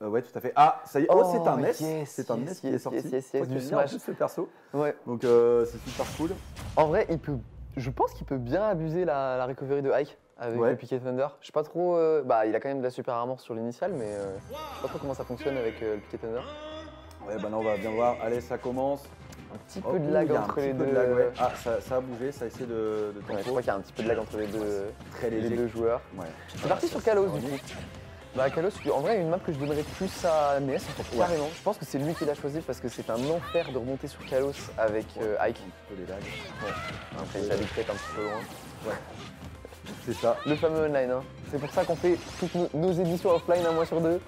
Ouais, tout à fait. Ah, ça y est. Oh, c'est un S. yes, C'est un yes, S qui est yes, sorti. yes, yes, Je crois yes, qu'il du est bien en Smash. plus, ce perso. Ouais. Donc, c'est super cool. En vrai, je pense qu'il peut bien abuser la recovery de Ike avec Ouais. le Piquet Thunder. Je sais pas trop. Bah, il a quand même de la super armor sur l'initial, mais je sais pas trop comment ça fonctionne avec le Piquet Thunder. Ouais, bah là, on va bien voir. Allez, ça commence. Un petit Oh, peu de lag il y a un entre petit les peu deux. de lag, ouais. Ah, ça a bougé, ça a essayé de Ouais, je tempo. crois qu'il y a un petit peu de lag entre Très les léger. deux joueurs. Ouais. C'est parti sur Kalos du coup. Bah Kalos, en vrai, une map que je donnerais plus à Ness, en fait, carrément. Je pense que c'est lui qui l'a choisi parce que c'est un enfer de remonter sur Kalos avec Ike. Un peu les lags. Ouais. Après, j'habite peut-être un petit peu loin. Ouais. C'est ça. Le fameux online, hein. C'est pour ça qu'on fait toutes nos éditions offline un mois sur deux.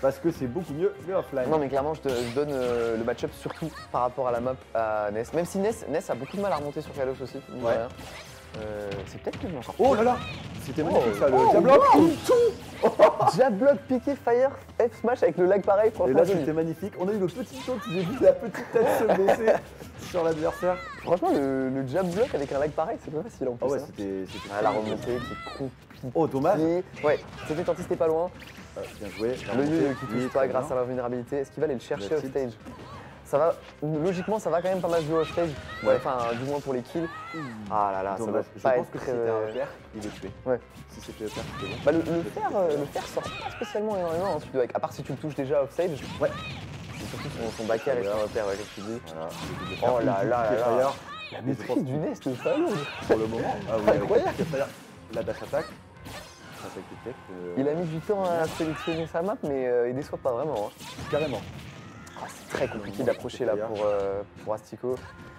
Parce que c'est beaucoup mieux le offline. Non mais clairement je donne le match-up surtout par rapport à la map à Ness. Même si Ness a beaucoup de mal à remonter sur Kalos aussi. mine de Ouais. rien. C'est peut-être que je encore. Oh là là, c'était magnifique ça, le Oh, Diablock. Jab-block, piqué, fire, F smash avec le lag pareil, Et franchement là, joli. c'était magnifique. On a eu le petit saut, j'ai vu la petite tête se baisser sur l'adversaire. Franchement le jab-block avec un lag pareil c'est pas facile en plus. Ah ouais, hein. c'était Ah, la remontée qui est compliquée. Oh, dommage. Ouais, c'était tenté, c'était pas loin. Bien joué. Le lieu qui touche pas grâce à la vulnérabilité. Est-ce qu'il va aller le chercher Le off tilt. stage? Ça va, logiquement, ça va quand même pas mal jouer off stage. Ouais. Enfin, du moins pour les kills. Ah là là, ça va Dommage. Je pas pense être que si très. c'était un repère, il le tuait. Ouais. Si c'était le repère, c'était bon. Bah, le fer sort pas spécialement énormément ensuite de hack. À part si tu le touches déjà off stage. Ouais. C'est surtout son back air et son repère, ouais, comme tu dis. Voilà. Oh là là là là. La Je pense maîtrise du nest, c'est pas lourd. Pour le moment. Ah oui, Incroyable. La dash attack. Attaque de tech, Il a mis du temps à sélectionner sa map, mais il déçoit pas vraiment. Hein. carrément. Ah, c'est très compliqué d'approcher là pour Astico.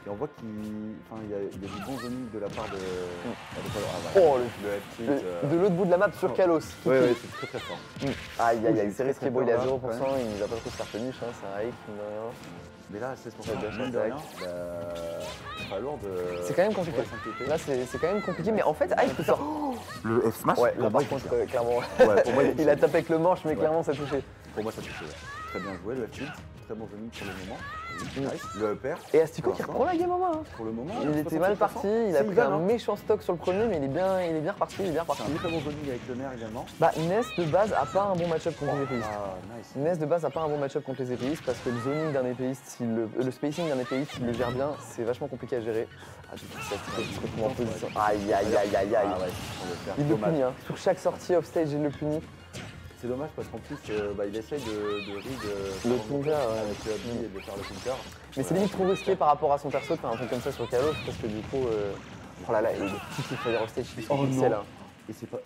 Et on voit qu'il y a du bon zoning de la part de. Oh, le F-tilt. de l'autre bout de la map sur Kalos. Ouais, ouais, c'est très très fort. Aïe aïe aïe, Oui, c'est risqué, très bon il est à peur, 0%, là, quand même. il nous a pas trop de faire finish, hein, c'est un hike, mine de rien. Mais là, c'est pour Ouais, ça, dash mine de attack. rien, c'est pas lourd de. C'est quand même compliqué. Ouais, s'inquiéter. Là c'est quand même compliqué, mais en fait Ike peut sortir. Le F-smash. Ouais, là par contre, clairement, Ouais, pour moi, il a tapé avec le manche, mais clairement ça touchait. Pour moi, ça touche. Très bien joué, le F-tilt. Très bon zoning pour le moment. Oui, nice. Le upper. Et Astico Pour qui l'instant. reprend la game en main. Hein. Pour le moment, Il était mal 67%. parti, il a C'est pris Ivan, un hein. méchant stock sur le premier, mais il est bien reparti, il est bien C'est reparti. un très bon zoning avec le nerf également. Bah Ness de base a pas un bon match-up contre les épéistes. Ah, nice. Ness de base a pas un bon match-up contre les épéistes parce que le zoning d'un épéiste, le spacing d'un épéiste, s'il le gère bien, c'est vachement compliqué à gérer. Ah du coup ça se retrouve en position. Aïe aïe aïe aïe aïe. Ah ouais, on le faire. Il le Dommage. punit, hein. Sur chaque sortie off stage, il le punit. C'est dommage parce qu'en plus, il essaye de rig Le counter, ouais. avec le Abby et de faire le counter. Mais c'est limite trop risqué par rapport à son perso de faire un truc comme ça sur Kalos parce que du coup. Oh là là, il y a des petits fire off stage qui sont pixels. Hein. Et c'est pas.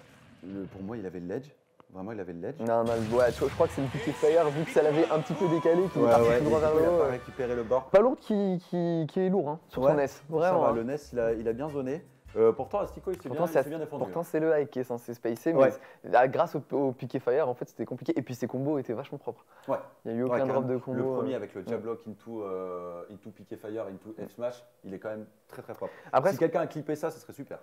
Pour moi, il avait le ledge. Vraiment, il avait le ledge. Non, ouais, je crois que c'est le piqué fire vu que ça l'avait un petit peu décalé, qu'il est parti tout droit vers le il a haut. pas récupéré le bord. Pas lourd qui est lourd hein, sur son S, Ça vraiment. va, hein. le Ness, il a bien zoné. Pourtant, Astico, il s'est Pourtant, bien défendu. pourtant, c'est le hike qui est censé spacer, mais Ouais. grâce au piqué fire, en fait, c'était compliqué. Et puis ses combos étaient vachement propres. Ouais. Il n'y a eu aucun drop de combo. Le premier avec le Jablock into Piqué Fire, into F-Smash, il est quand même très très propre. Après, si quelqu'un a clippé ça, ce serait super.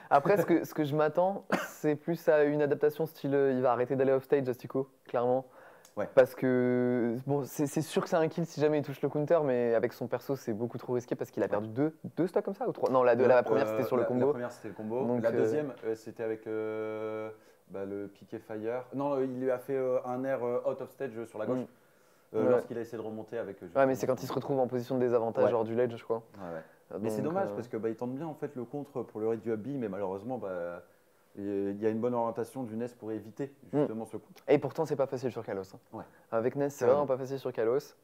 Après, ce que je m'attends, c'est plus à une adaptation style il va arrêter d'aller off stage, Astico, clairement. Ouais. Parce que bon, c'est sûr que c'est un kill si jamais il touche le counter, mais avec son perso, c'est beaucoup trop risqué parce qu'il a perdu deux stocks comme ça ou trois. Non, la première c'était sur le combo. La première c'était le combo. Donc, la deuxième c'était avec le Piqué Fire. Non, il lui a fait un air out of stage sur la gauche. Ouais. Lorsqu'il a essayé de remonter avec. Ouais, mais c'est quand il se retrouve en position de désavantage hors du ledge, je crois. Ouais. Mais c'est dommage parce que il tente bien en fait le contre pour le raid du Abby, mais malheureusement il y a une bonne orientation du Ness pour éviter justement ce contre. Et pourtant, c'est pas facile sur Kalos. Hein. Ouais. Avec Ness, c'est vraiment pas facile sur Kalos.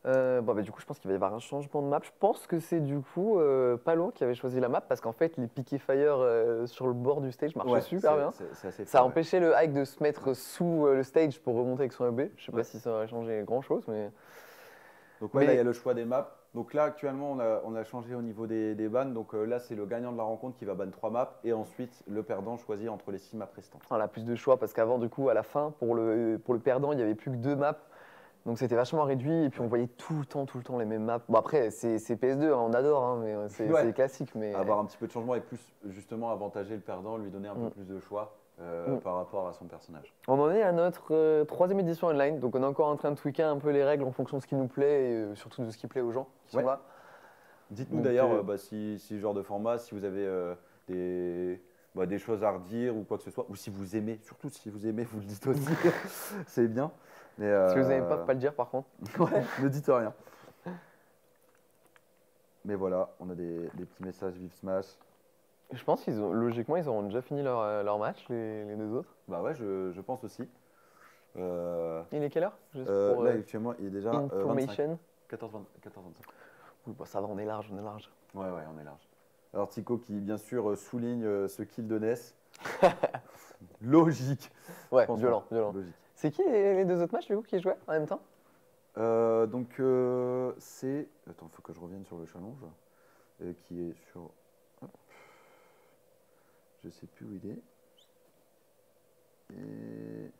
Du coup, je pense qu'il va y avoir un changement de map. Je pense que c'est du coup Palo qui avait choisi la map parce qu'en fait, les piqués fire sur le bord du stage marchaient super bien. C'est assez Ça a fort, empêché le hike de se mettre sous le stage pour remonter avec son AB. Je sais pas si ça aurait changé grand chose, mais. Donc là, il y a le choix des maps. Donc là, actuellement, on a changé au niveau des bans. Donc là, c'est le gagnant de la rencontre qui va ban 3 maps. Et ensuite, le perdant choisit entre les 6 maps restantes. On a plus de choix parce qu'avant, du coup, à la fin, pour le perdant, il n'y avait plus que 2 maps. Donc c'était vachement réduit et puis on voyait tout le temps les mêmes maps. Bon après, c'est PS2, hein, on adore, hein, mais c'est classique. Mais... Avoir un petit peu de changement et plus justement avantager le perdant, lui donner un peu plus de choix par rapport à son personnage. On en est à notre 3e édition online, donc on est encore en train de tweaker un peu les règles en fonction de ce qui nous plaît et surtout de ce qui plaît aux gens qui sont là. Dites-nous d'ailleurs si ce genre de format, si vous avez des choses à redire ou quoi que ce soit. Ou si vous aimez, surtout si vous aimez, vous le dites aussi. C'est bien. Mais, Si vous n'aimez pas, faut pas le dire par contre. ouais, ne dites rien. Mais voilà, on a des petits messages Vive Smash. Je pense logiquement, ils auront déjà fini leur match, les deux autres. Bah ouais, je pense aussi. Il est quelle heure? Juste Là, actuellement, il est déjà 25. information. 14, 25. Oui, bah, ça va, on est large, on est large. Ouais, on est large. Alors Tico qui, bien sûr, souligne ce kill de Ness. Logique. Ouais, Franchement, violent. Logique. C'est qui les deux autres matchs du coup qui jouaient en même temps? C'est... Attends, faut que je revienne sur le challenge. Qui est sur... Hop. Je sais plus où il est. Et...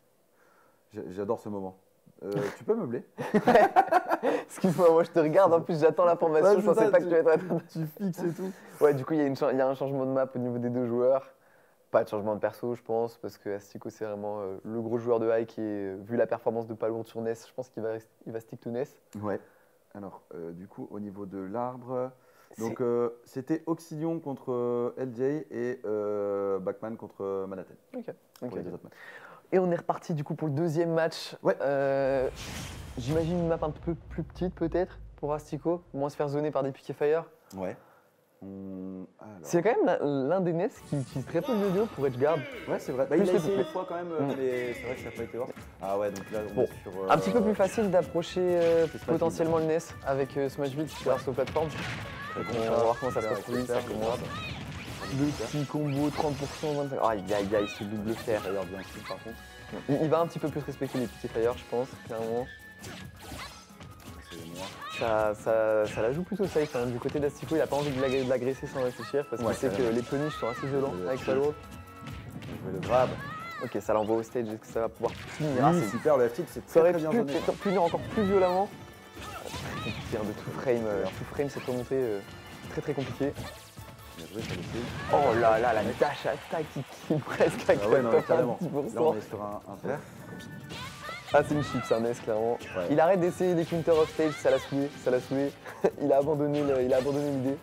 J'adore ce moment. Tu peux meubler? Excuse-moi, moi je te regarde, en plus j'attends l'information, Ouais, je pensais pas que tu allais être... Tu fixes et tout. Ouais, du coup il y a un changement de map au niveau des deux joueurs. Pas de changement de perso, je pense, parce que Astico c'est vraiment le gros joueur de high qui est, vu la performance de Palourde sur Ness, je pense qu'il va stick to Ness. Ouais. Alors, du coup, au niveau de l'arbre, donc c'était Oxydion contre LJ et Backman contre Manhattan. Ok. Pour les deux autres matchs. Et on est reparti du coup pour le deuxième match. Ouais. J'imagine une map un peu plus petite peut-être pour Astico, moins se faire zoner par des piquets fire. Ouais. C'est quand même l'un des NES qui utilise très peu de yo-yo pour edgeguard. Ouais, c'est vrai. Bah, Plus il a les essayé doublés. une fois quand même, mais c'est vrai que ça n'a pas été voir. Ah ouais, donc là, on Bon, est sur... un petit peu plus facile d'approcher Smash potentiellement le NES avec Smash Beat grâce aux plateformes. Très bon. On va voir comment ça se passe pour lui, ça Super, commence. Le petit combo 30%, 25%. Aïe aïe aïe, ce double fer. D'ailleurs, bien sûr, par contre. Il va un petit peu plus respecter les petits fire, je pense, clairement. Ça la joue plutôt safe. Hein. Du côté d'Astico, il a pas envie de l'agresser sans réfléchir parce qu'il sait que les punishes sont assez violents avec Palo. Je vais le grab. Ok, ça l'envoie au stage. Est-ce que ça va pouvoir punir? Oui, super, le F-tilt, c'est Ça très aurait très bien pu donné. punir encore plus violemment. Très compliqué hein, de tout frame. Tout frame, cette remontée très compliqué. Bien joué, ça le fait. Oh là là, la dash attack qui kill presque à Ah ouais, non, mais 90%. carrément. Là, on est sur un fer. Ah, c'est une chip, c'est un S clairement. Ouais. Il arrête d'essayer des counter off stage, ça l'a saoulé. Il a abandonné l'idée.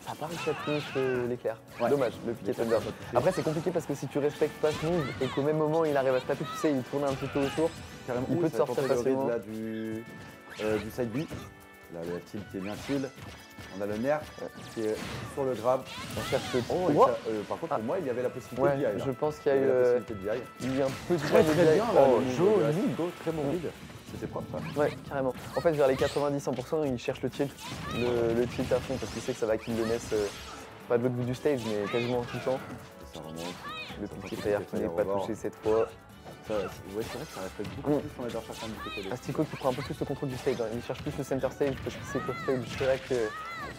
Ça n'a pas réussi à punir l'éclair. Ouais. Dommage, le piquet thunder. Après, c'est compliqué parce que si tu respectes pas ce move et qu'au même moment il arrive à se taper, tu sais, il tourne un petit peu autour. Carrément, Il peut te sortir facilement. Là, du side B. Là, le F-tilt qui est bien chill. On a le nerf qui est sur le grab. On cherche le Par contre, pour moi, il y avait la possibilité Ouais, de DI. je pense qu'il y a Il y eu avait la possibilité de DI. il y a un peu de Très de très DI. bien, là, Oh, le move de joli. Astico, très bon build. C'était propre, ça. Ouais, carrément. En fait, vers les 90-100%, il cherche le tilt, le tilt à fond parce qu'il sait que ça va kill le NES, pas de l'autre bout du stage, mais quasiment tout le temps. Et ça remonte. Le petit fire qui n'est pas touché cette fois. Ouais, c'est vrai que ça respecte beaucoup plus son header shotgun du côté de Astico qui prend un peu plus le contrôle du stage, hein. Il cherche plus le center stage parce que c'est top stage.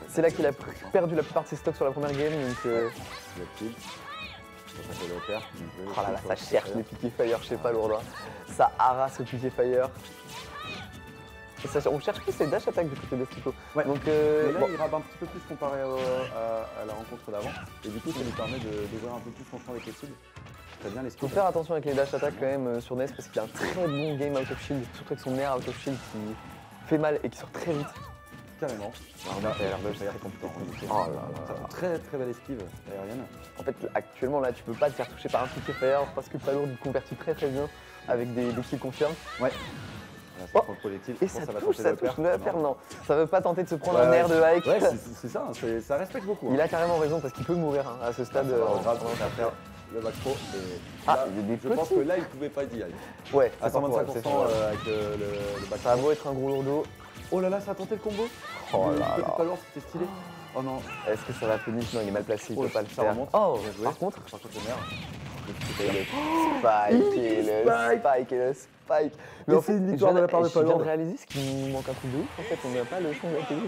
C'est là qu'il a perdu la plupart de ses stocks sur la première game. Donc, le tilt. Ça fait le faire. oh là là, ça cherche les piquets fire, je sais pas lourd. Ça harasse le piquet fire. Et ça, on cherche plus ces dash attack du côté d'Astico. Ouais. Donc, Mais là, bon. il rabat un petit peu plus comparé à la rencontre d'avant. Et du coup, ça lui permet d'ouvrir un peu plus son champ avec les cibles. Très bien les Faut skills. faire attention avec les dash attack quand même sur NES parce qu'il a un très bon game out of shield, surtout avec son air out of shield qui fait mal et qui sort très vite. Carrément. Là, Ça a l'air très compétent. Oh là là là. Très très belle esquive aérienne. En fait, actuellement là, tu peux pas te faire toucher par un piquet fire parce que Palourde il convertit très bien avec des kills confirmes. Ouais. Là, ça prend le projectile. Et Je pense ça que touche, tenter ça le touche. perf. Le faire, non. Ça veut pas tenter de se prendre Ouais, un air de hike. Ouais, c'est ça, ça respecte beaucoup. Il a carrément raison parce qu'il peut mourir hein, à ce stade. Grave, ça va faire le back pro. Et Ah, là, il y a des je pense petits. que là, il pouvait pas dire. Ouais, À c'est pas 125% pour elle, c'est sûr. avec le back Ça a pro. beau être un gros lourdeau. Oh là là, ça a tenté le combo. Oh Du là côté là. de Palourde, c'était stylé. Oh non. Est-ce que ça va punish? Non, il est mal placé, il Oh, peut pas le ça faire. remonte. Oh, Bien joué. par contre, le nerf. Spike et le spike. Mais Et en c'est fait, une victoire de la part de je viens de Palourde. réaliser ce qui nous manque un truc de ouf. En fait, on n'a pas le champ de la télé.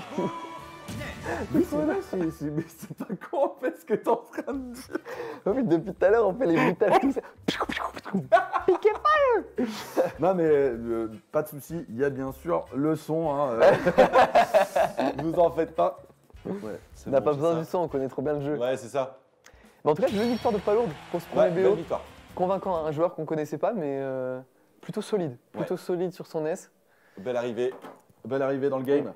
Oui, c'est vrai, mais c'est pas con en fait ce que t'es en train de dire. En fait, depuis tout à l'heure, on fait les bruitages tous. Piquez pas. Non mais pas de souci, il y a bien sûr le son. Hein, vous en faites pas. Ouais, On n'a pas besoin du son, on connaît trop bien le jeu. Ouais, c'est ça. Mais en tout cas, une victoire de Palourde pour ce Ouais, premier belle BO. victoire. Convaincant, un joueur qu'on connaissait pas, mais plutôt solide. Plutôt solide sur son S. Belle arrivée dans le game.